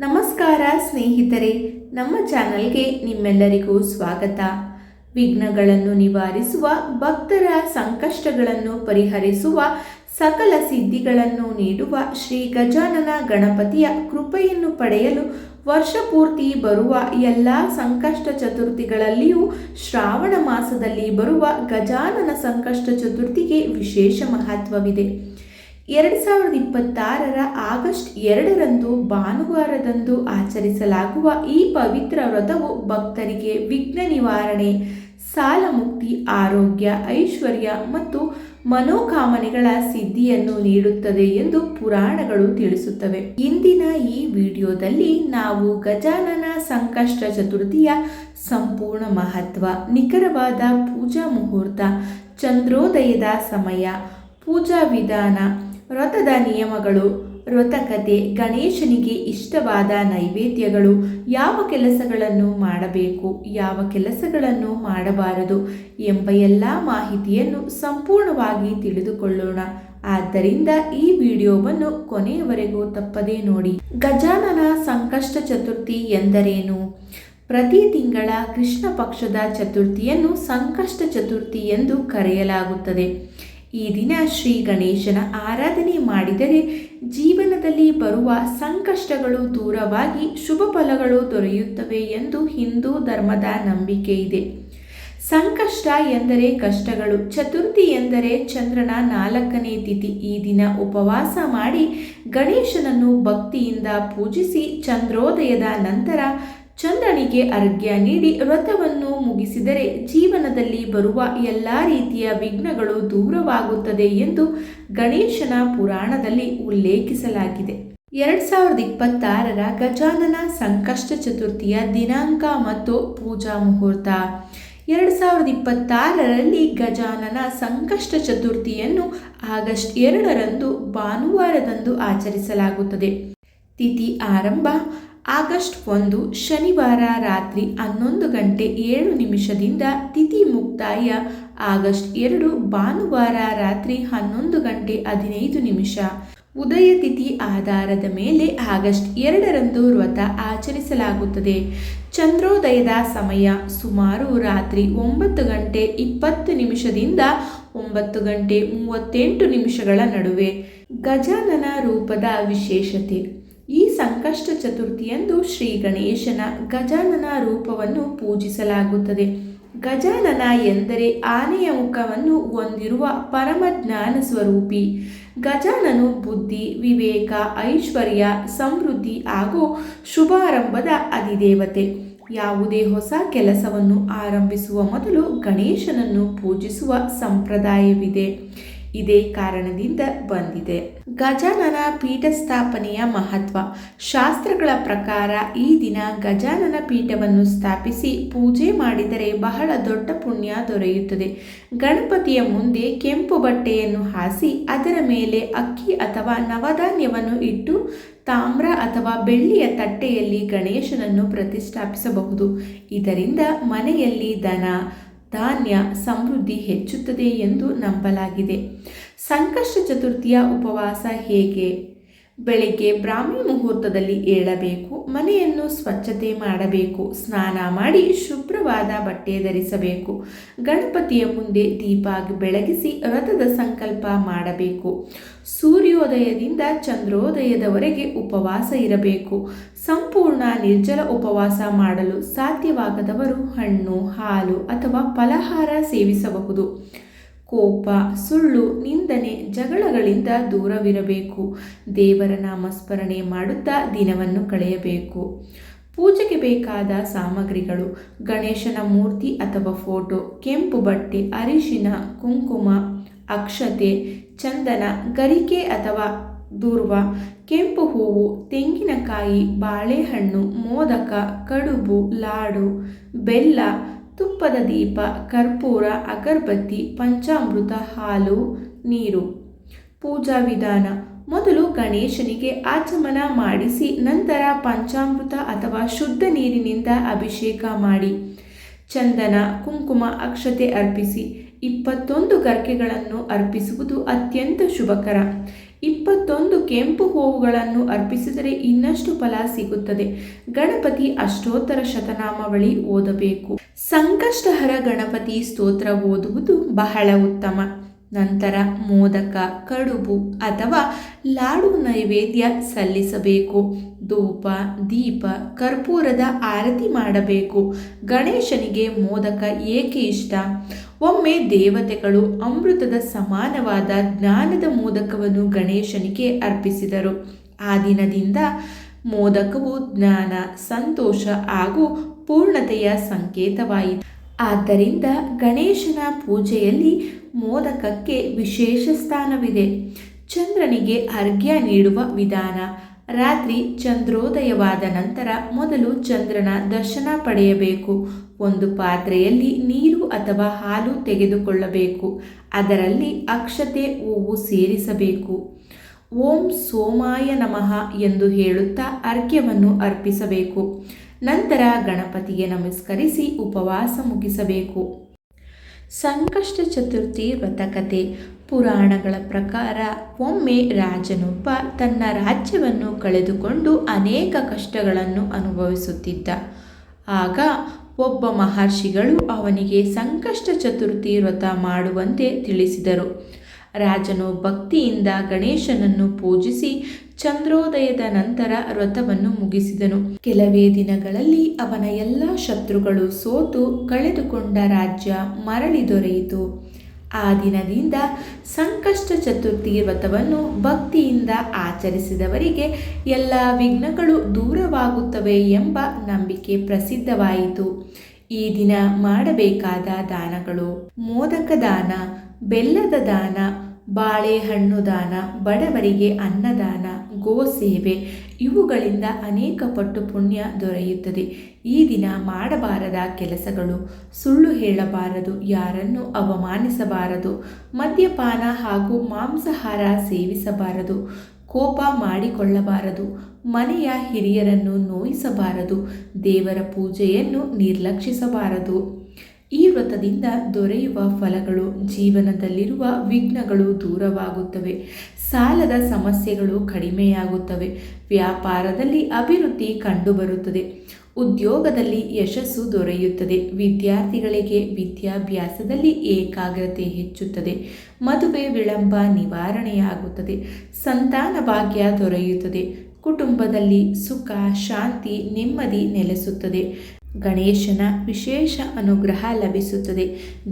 ನಮಸ್ಕಾರ ಸ್ನೇಹಿತರೆ, ನಮ್ಮ ಚಾನಲ್ಗೆ ನಿಮ್ಮೆಲ್ಲರಿಗೂ ಸ್ವಾಗತ. ವಿಘ್ನಗಳನ್ನು ನಿವಾರಿಸುವ, ಭಕ್ತರ ಸಂಕಷ್ಟಗಳನ್ನು ಪರಿಹರಿಸುವ, ಸಕಲ ಸಿದ್ಧಿಗಳನ್ನು ನೀಡುವ ಶ್ರೀ ಗಜಾನನ ಗಣಪತಿಯ ಕೃಪೆಯನ್ನು ಪಡೆಯಲು ವರ್ಷಪೂರ್ತಿ ಬರುವ ಎಲ್ಲ ಸಂಕಷ್ಟ ಚತುರ್ಥಿಗಳಲ್ಲಿಯೂ ಶ್ರಾವಣ ಮಾಸದಲ್ಲಿ ಬರುವ ಗಜಾನನ ಸಂಕಷ್ಟ ಚತುರ್ಥಿಗೆ ವಿಶೇಷ ಮಹತ್ವವಿದೆ. 2026 ಆಗಸ್ಟ್ 2ರಂದು ಭಾನುವಾರದಂದು ಆಚರಿಸಲಾಗುವ ಈ ಪವಿತ್ರ ವ್ರತವು ಭಕ್ತರಿಗೆ ವಿಘ್ನ ನಿವಾರಣೆ, ಸಾಲ ಮುಕ್ತಿ, ಆರೋಗ್ಯ, ಐಶ್ವರ್ಯ ಮತ್ತು ಮನೋಕಾಮನೆಗಳ ಸಿದ್ಧಿಯನ್ನು ನೀಡುತ್ತದೆ ಎಂದು ಪುರಾಣಗಳು ತಿಳಿಸುತ್ತವೆ. ಇಂದಿನ ಈ ವಿಡಿಯೋದಲ್ಲಿ ನಾವು ಗಜಾನನ ಸಂಕಷ್ಟ ಚತುರ್ಥಿಯ ಸಂಪೂರ್ಣ ಮಹತ್ವ, ನಿಖರವಾದ ಪೂಜಾ ಮುಹೂರ್ತ, ಚಂದ್ರೋದಯದ ಸಮಯ, ಪೂಜಾ ವಿಧಾನ, ವ್ರತದ ನಿಯಮಗಳು, ವ್ರತಕಥೆ, ಗಣೇಶನಿಗೆ ಇಷ್ಟವಾದ ನೈವೇದ್ಯಗಳು, ಯಾವ ಕೆಲಸಗಳನ್ನು ಮಾಡಬೇಕು, ಯಾವ ಕೆಲಸಗಳನ್ನು ಮಾಡಬಾರದು ಎಂಬ ಎಲ್ಲ ಮಾಹಿತಿಯನ್ನು ಸಂಪೂರ್ಣವಾಗಿ ತಿಳಿದುಕೊಳ್ಳೋಣ. ಆದ್ದರಿಂದ ಈ ವಿಡಿಯೋವನ್ನು ಕೊನೆಯವರೆಗೂ ತಪ್ಪದೇ ನೋಡಿ. ಗಜಾನನ ಸಂಕಷ್ಟ ಚತುರ್ಥಿ ಎಂದರೇನು? ಪ್ರತಿ ತಿಂಗಳ ಕೃಷ್ಣ ಪಕ್ಷದ ಚತುರ್ಥಿಯನ್ನು ಸಂಕಷ್ಟ ಚತುರ್ಥಿ ಎಂದು ಕರೆಯಲಾಗುತ್ತದೆ. ಈ ದಿನ ಶ್ರೀ ಗಣೇಶನ ಆರಾಧನೆ ಮಾಡಿದರೆ ಜೀವನದಲ್ಲಿ ಬರುವ ಸಂಕಷ್ಟಗಳು ದೂರವಾಗಿ ಶುಭ ಫಲಗಳು ದೊರೆಯುತ್ತವೆ ಎಂದು ಹಿಂದೂ ಧರ್ಮದ ನಂಬಿಕೆ ಇದೆ. ಸಂಕಷ್ಟ ಎಂದರೆ ಕಷ್ಟಗಳು, ಚತುರ್ಥಿ ಎಂದರೆ ಚಂದ್ರನ 4ನೇ ತಿಥಿ. ಈ ದಿನ ಉಪವಾಸ ಮಾಡಿ ಗಣೇಶನನ್ನು ಭಕ್ತಿಯಿಂದ ಪೂಜಿಸಿ ಚಂದ್ರೋದಯದ ನಂತರ ಚಂದ್ರನಿಗೆ ಅರ್ಘ್ಯ ನೀಡಿ ವ್ರತವನ್ನು ಮುಗಿಸಿದರೆ ಜೀವನದಲ್ಲಿ ಬರುವ ಎಲ್ಲ ರೀತಿಯ ವಿಘ್ನಗಳು ದೂರವಾಗುತ್ತದೆ ಎಂದು ಗಣೇಶನ ಪುರಾಣದಲ್ಲಿ ಉಲ್ಲೇಖಿಸಲಾಗಿದೆ. 2026 ಗಜಾನನ ಸಂಕಷ್ಟ ಚತುರ್ಥಿಯ ದಿನಾಂಕ ಮತ್ತು ಪೂಜಾ ಮುಹೂರ್ತ. 2026ರಲ್ಲಿ ಗಜಾನನ ಸಂಕಷ್ಟ ಚತುರ್ಥಿಯನ್ನು ಆಗಸ್ಟ್ 2ರಂದು ಭಾನುವಾರದಂದು ಆಚರಿಸಲಾಗುತ್ತದೆ. ತಿಥಿ ಆರಂಭ ಆಗಸ್ಟ್ 1 ಶನಿವಾರ ರಾತ್ರಿ 11:07 ತಿಥಿ ಮುಕ್ತಾಯ ಆಗಸ್ಟ್ 2 ಭಾನುವಾರ ರಾತ್ರಿ 11:15. ಉದಯ ತಿಥಿ ಆಧಾರದ ಮೇಲೆ ಆಗಸ್ಟ್ 2ರಂದು ವ್ರತ ಆಚರಿಸಲಾಗುತ್ತದೆ. ಚಂದ್ರೋದಯದ ಸಮಯ ಸುಮಾರು ರಾತ್ರಿ 9:20 9:38 ನಡುವೆ. ಗಜಾನನ ರೂಪದ ವಿಶೇಷತೆ. ಈ ಸಂಕಷ್ಟ ಚತುರ್ಥಿಯಂದು ಶ್ರೀ ಗಣೇಶನ ಗಜಾನನ ರೂಪವನ್ನು ಪೂಜಿಸಲಾಗುತ್ತದೆ. ಗಜಾನನ ಎಂದರೆ ಆನೆಯ ಮುಖವನ್ನು ಹೊಂದಿರುವ ಪರಮಜ್ಞಾನ ಸ್ವರೂಪಿ. ಗಜಾನನು ಬುದ್ಧಿ, ವಿವೇಕ, ಐಶ್ವರ್ಯ, ಸಮೃದ್ಧಿ ಹಾಗೂ ಶುಭಾರಂಭದ ಅಧಿದೇವತೆ. ಯಾವುದೇ ಹೊಸ ಕೆಲಸವನ್ನು ಆರಂಭಿಸುವ ಮೊದಲು ಗಣೇಶನನ್ನು ಪೂಜಿಸುವ ಸಂಪ್ರದಾಯವಿದೆ. ಇದೇ ಕಾರಣದಿಂದ ಬಂದಿದೆ. ಗಜಾನನ ಪೀಠ ಸ್ಥಾಪನೆಯ ಮಹತ್ವ. ಶಾಸ್ತ್ರಗಳ ಪ್ರಕಾರ ಈ ದಿನ ಗಜಾನನ ಪೀಠವನ್ನು ಸ್ಥಾಪಿಸಿ ಪೂಜೆ ಮಾಡಿದರೆ ಬಹಳ ದೊಡ್ಡ ಪುಣ್ಯ ದೊರೆಯುತ್ತದೆ. ಗಣಪತಿಯ ಮುಂದೆ ಕೆಂಪು ಬಟ್ಟೆಯನ್ನು ಹಾಸಿ ಅದರ ಮೇಲೆ ಅಕ್ಕಿ ಅಥವಾ ನವಧಾನ್ಯವನ್ನು ಇಟ್ಟು ತಾಮ್ರ ಅಥವಾ ಬೆಳ್ಳಿಯ ತಟ್ಟೆಯಲ್ಲಿ ಗಣೇಶನನ್ನು ಪ್ರತಿಷ್ಠಾಪಿಸಬಹುದು. ಇದರಿಂದ ಮನೆಯಲ್ಲಿ ಧನ, ಧಾನ್ಯ, ಸಮೃದ್ಧಿ ಹೆಚ್ಚುತ್ತದೆ ಎಂದು ನಂಬಲಾಗಿದೆ. ಸಂಕಷ್ಟ ಚತುರ್ಥಿಯ ಉಪವಾಸ ಹೇಗೆ? ಬೆಳಿಗ್ಗೆ ಬ್ರಾಹ್ಮಿ ಮುಹೂರ್ತದಲ್ಲಿ ಏಳಬೇಕು. ಮನೆಯನ್ನು ಸ್ವಚ್ಛತೆ ಮಾಡಬೇಕು. ಸ್ನಾನ ಮಾಡಿ ಶುಭ್ರವಾದ ಬಟ್ಟೆ ಧರಿಸಬೇಕು. ಗಣಪತಿಯ ಮುಂದೆ ದೀಪ ಬೆಳಗಿಸಿ ವ್ರತದ ಸಂಕಲ್ಪ ಮಾಡಬೇಕು. ಸೂರ್ಯೋದಯದಿಂದ ಚಂದ್ರೋದಯದವರೆಗೆ ಉಪವಾಸ ಇರಬೇಕು. ಸಂಪೂರ್ಣ ನಿರ್ಜಲ ಉಪವಾಸ ಮಾಡಲು ಸಾಧ್ಯವಾಗದವರು ಹಣ್ಣು, ಹಾಲು ಅಥವಾ ಫಲಹಾರ ಸೇವಿಸಬಹುದು. ಕೋಪ, ಸುಳ್ಳು, ನಿಂದನೆ, ಜಗಳಗಳಿಂದ ದೂರವಿರಬೇಕು. ದೇವರ ನಾಮಸ್ಮರಣೆ ಮಾಡುತ್ತಾ ದಿನವನ್ನು ಕಳೆಯಬೇಕು. ಪೂಜೆಗೆ ಬೇಕಾದ ಸಾಮಗ್ರಿಗಳು: ಗಣೇಶನ ಮೂರ್ತಿ ಅಥವಾ ಫೋಟೋ, ಕೆಂಪು ಬಟ್ಟೆ, ಅರಿಶಿನ, ಕುಂಕುಮ, ಅಕ್ಷತೆ, ಚಂದನ, ಗರಿಕೆ ಅಥವಾ ದೂರ್ವ, ಕೆಂಪು ಹೂವು, ತೆಂಗಿನಕಾಯಿ, ಬಾಳೆಹಣ್ಣು, ಮೋದಕ, ಕಡುಬು, ಲಾಡು, ಬೆಲ್ಲ, ತುಪ್ಪದ ದೀಪ, ಕರ್ಪೂರ, ಅಗರಬತ್ತಿ, ಪಂಚಾಮೃತ, ಹಾಲು, ನೀರು. ಪೂಜಾ ವಿಧಾನ. ಮೊದಲು ಗಣೇಶನಿಗೆ ಆಚಮನ ಮಾಡಿಸಿ ನಂತರ ಪಂಚಾಮೃತ ಅಥವಾ ಶುದ್ಧ ನೀರಿನಿಂದ ಅಭಿಷೇಕ ಮಾಡಿ ಚಂದನ, ಕುಂಕುಮ, ಅಕ್ಷತೆ ಅರ್ಪಿಸಿ 21 ಗರ್ಕೆಗಳನ್ನು ಅರ್ಪಿಸುವುದು ಅತ್ಯಂತ ಶುಭಕರ. 21 ಕೆಂಪು ಹೂವುಗಳನ್ನು ಅರ್ಪಿಸಿದರೆ ಇನ್ನಷ್ಟು ಫಲ ಸಿಗುತ್ತದೆ. ಗಣಪತಿ ಅಷ್ಟೋತ್ತರ ಶತನಾಮಾವಳಿ ಓದಬೇಕು. ಸಂಕಷ್ಟಹರ ಗಣಪತಿ ಸ್ತೋತ್ರ ಓದುವುದು ಬಹಳ ಉತ್ತಮ. ನಂತರ ಮೋದಕ, ಕಡುಬು ಅಥವಾ ಲಾಡು ನೈವೇದ್ಯ ಸಲ್ಲಿಸಬೇಕು. ಧೂಪ, ದೀಪ, ಕರ್ಪೂರದ ಆರತಿ ಮಾಡಬೇಕು. ಗಣೇಶನಿಗೆ ಮೋದಕ ಏಕೆ ಇಷ್ಟ? ಒಮ್ಮೆ ದೇವತೆಗಳು ಅಮೃತದ ಸಮಾನವಾದ ಜ್ಞಾನದ ಮೋದಕವನ್ನು ಗಣೇಶನಿಗೆ ಅರ್ಪಿಸಿದರು. ಆ ದಿನದಿಂದ ಮೋದಕವು ಜ್ಞಾನ, ಸಂತೋಷ ಹಾಗೂ ಪೂರ್ಣತೆಯ ಸಂಕೇತವಾಯಿತು. ಆದ್ದರಿಂದ ಗಣೇಶನ ಪೂಜೆಯಲ್ಲಿ ಮೋದಕಕ್ಕೆ ವಿಶೇಷ ಸ್ಥಾನವಿದೆ. ಚಂದ್ರನಿಗೆ ಅರ್ಘ್ಯ ನೀಡುವ ವಿಧಾನ. ರಾತ್ರಿ ಚಂದ್ರೋದಯವಾದ ನಂತರ ಮೊದಲು ಚಂದ್ರನ ದರ್ಶನ ಪಡೆಯಬೇಕು. ಒಂದು ಪಾತ್ರೆಯಲ್ಲಿ ನೀರು ಅಥವಾ ಹಾಲು ತೆಗೆದುಕೊಳ್ಳಬೇಕು. ಅದರಲ್ಲಿ ಅಕ್ಷತೆ, ಹೂವು ಸೇರಿಸಬೇಕು. ಓಂ ಸೋಮಾಯ ನಮಃ ಎಂದು ಹೇಳುತ್ತಾ ಅರ್ಘ್ಯವನ್ನು ಅರ್ಪಿಸಬೇಕು. ನಂತರ ಗಣಪತಿಗೆ ನಮಸ್ಕರಿಸಿ ಉಪವಾಸ ಮುಗಿಸಬೇಕು. ಸಂಕಷ್ಟ ಚತುರ್ಥಿ ವ್ರತಕಥೆ. ಪುರಾಣಗಳ ಪ್ರಕಾರ ಒಮ್ಮೆ ರಾಜನೊಬ್ಬ ತನ್ನ ರಾಜ್ಯವನ್ನು ಕಳೆದುಕೊಂಡು ಅನೇಕ ಕಷ್ಟಗಳನ್ನು ಅನುಭವಿಸುತ್ತಿದ್ದ. ಆಗ ಒಬ್ಬ ಮಹರ್ಷಿಗಳು ಅವನಿಗೆ ಸಂಕಷ್ಟ ಚತುರ್ಥಿ ವ್ರತ ಮಾಡುವಂತೆ ತಿಳಿಸಿದರು. ರಾಜನು ಭಕ್ತಿಯಿಂದ ಗಣೇಶನನ್ನು ಪೂಜಿಸಿ ಚಂದ್ರೋದಯದ ನಂತರ ವ್ರತವನ್ನು ಮುಗಿಸಿದನು. ಕೆಲವೇ ದಿನಗಳಲ್ಲಿ ಅವನ ಎಲ್ಲ ಶತ್ರುಗಳು ಸೋತು ಕಳೆದುಕೊಂಡ ರಾಜ್ಯ ಮರಳಿ ದೊರೆಯಿತು. ಆ ದಿನದಿಂದ ಸಂಕಷ್ಟ ಚತುರ್ಥಿ ವ್ರತವನ್ನು ಭಕ್ತಿಯಿಂದ ಆಚರಿಸಿದವರಿಗೆ ಎಲ್ಲ ವಿಘ್ನಗಳು ದೂರವಾಗುತ್ತವೆ ಎಂಬ ನಂಬಿಕೆ ಪ್ರಸಿದ್ಧವಾಯಿತು. ಈ ದಿನ ಮಾಡಬೇಕಾದ ದಾನಗಳು: ಮೋದಕ ದಾನ, ಬೆಲ್ಲದ ದಾನ, ಬಾಳೆಹಣ್ಣು ದಾನ, ಬಡವರಿಗೆ ಅನ್ನದಾನ, ಗೋಸೇವೆ. ಇವುಗಳಿಂದ ಅನೇಕ ಪಟ್ಟು ಪುಣ್ಯ ದೊರೆಯುತ್ತದೆ. ಈ ದಿನ ಮಾಡಬಾರದ ಕೆಲಸಗಳು: ಸುಳ್ಳು ಹೇಳಬಾರದು, ಯಾರನ್ನು ಅವಮಾನಿಸಬಾರದು, ಮದ್ಯಪಾನ ಹಾಗೂ ಮಾಂಸಾಹಾರ ಸೇವಿಸಬಾರದು, ಕೋಪ ಮಾಡಿಕೊಳ್ಳಬಾರದು, ಮನೆಯ ಹಿರಿಯರನ್ನು ನೋಯಿಸಬಾರದು, ದೇವರ ಪೂಜೆಯನ್ನು ನಿರ್ಲಕ್ಷಿಸಬಾರದು. ಈ ವ್ರತದಿಂದ ದೊರೆಯುವ ಫಲಗಳು: ಜೀವನದಲ್ಲಿರುವ ವಿಘ್ನಗಳು ದೂರವಾಗುತ್ತವೆ, ಸಾಲದ ಸಮಸ್ಯೆಗಳು ಕಡಿಮೆಯಾಗುತ್ತವೆ, ವ್ಯಾಪಾರದಲ್ಲಿ ಅಭಿವೃದ್ಧಿ ಕಂಡುಬರುತ್ತದೆ, ಉದ್ಯೋಗದಲ್ಲಿ ಯಶಸ್ಸು ದೊರೆಯುತ್ತದೆ, ವಿದ್ಯಾರ್ಥಿಗಳಿಗೆ ವಿದ್ಯಾಭ್ಯಾಸದಲ್ಲಿ ಏಕಾಗ್ರತೆ ಹೆಚ್ಚುತ್ತದೆ, ಮದುವೆ ವಿಳಂಬ ನಿವಾರಣೆಯಾಗುತ್ತದೆ, ಸಂತಾನ ಭಾಗ್ಯ ದೊರೆಯುತ್ತದೆ, ಕುಟುಂಬದಲ್ಲಿ ಸುಖ, ಶಾಂತಿ, ನೆಮ್ಮದಿ ನೆಲೆಸುತ್ತದೆ. ಗಣೇಶನ ವಿಶೇಷ ಅನುಗ್ರಹ ಲಭಿಸುತ್ತದೆ.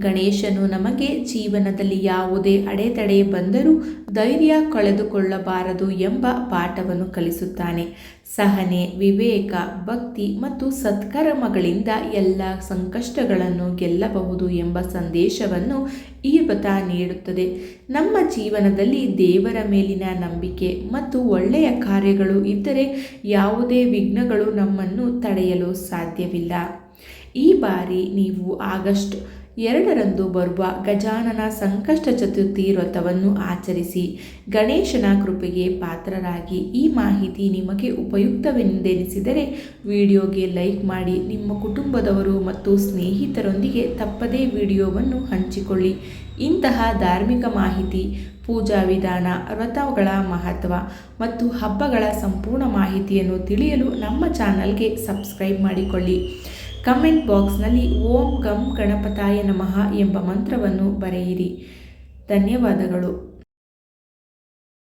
ಗಣೇಶನು ನಮಗೆ ಜೀವನದಲ್ಲಿ ಯಾವುದೇ ಅಡೆತಡೆ ಬಂದರೂ ಧೈರ್ಯ ಕಳೆದುಕೊಳ್ಳಬಾರದು ಎಂಬ ಪಾಠವನ್ನು ಕಲಿಸುತ್ತಾನೆ. ಸಹನೆ, ವಿವೇಕ, ಭಕ್ತಿ ಮತ್ತು ಸತ್ಕರ್ಮಗಳಿಂದ ಎಲ್ಲ ಸಂಕಷ್ಟಗಳನ್ನು ಗೆಲ್ಲಬಹುದು ಎಂಬ ಸಂದೇಶವನ್ನು ಈ ವ್ರತ ನೀಡುತ್ತದೆ. ನಮ್ಮ ಜೀವನದಲ್ಲಿ ದೇವರ ಮೇಲಿನ ನಂಬಿಕೆ ಮತ್ತು ಒಳ್ಳೆಯ ಕಾರ್ಯಗಳು ಇದ್ದರೆ ಯಾವುದೇ ವಿಘ್ನಗಳು ನಮ್ಮನ್ನು ತಡೆಯಲು ಸಾಧ್ಯವಿಲ್ಲ. ಈ ಬಾರಿ ನೀವು ಆಗಸ್ಟ್ 2ರಂದು ಬರುವ ಗಜಾನನ ಸಂಕಷ್ಟ ಚತುರ್ಥಿ ವ್ರತವನ್ನು ಆಚರಿಸಿ ಗಣೇಶನ ಕೃಪೆಗೆ ಪಾತ್ರರಾಗಿ. ಈ ಮಾಹಿತಿ ನಿಮಗೆ ಉಪಯುಕ್ತವೆಂದೆನಿಸಿದರೆ ವಿಡಿಯೋಗೆ ಲೈಕ್ ಮಾಡಿ, ನಿಮ್ಮ ಕುಟುಂಬದವರು ಮತ್ತು ಸ್ನೇಹಿತರೊಂದಿಗೆ ತಪ್ಪದೇ ವಿಡಿಯೋವನ್ನು ಹಂಚಿಕೊಳ್ಳಿ. ಇಂತಹ ಧಾರ್ಮಿಕ ಮಾಹಿತಿ, ಪೂಜಾ ವಿಧಾನ, ವ್ರತಗಳ ಮಹತ್ವ ಮತ್ತು ಹಬ್ಬಗಳ ಸಂಪೂರ್ಣ ಮಾಹಿತಿಯನ್ನು ತಿಳಿಯಲು ನಮ್ಮ ಚಾನಲ್ಗೆ ಸಬ್ಸ್ಕ್ರೈಬ್ ಮಾಡಿಕೊಳ್ಳಿ. ಕಮೆಂಟ್ ಬಾಕ್ಸ್ನಲ್ಲಿ ಓಂ ಗಂ ಗಣಪತಾಯ ನಮಃ ಎಂಬ ಮಂತ್ರವನ್ನು ಬರೆಯಿರಿ. ಧನ್ಯವಾದಗಳು.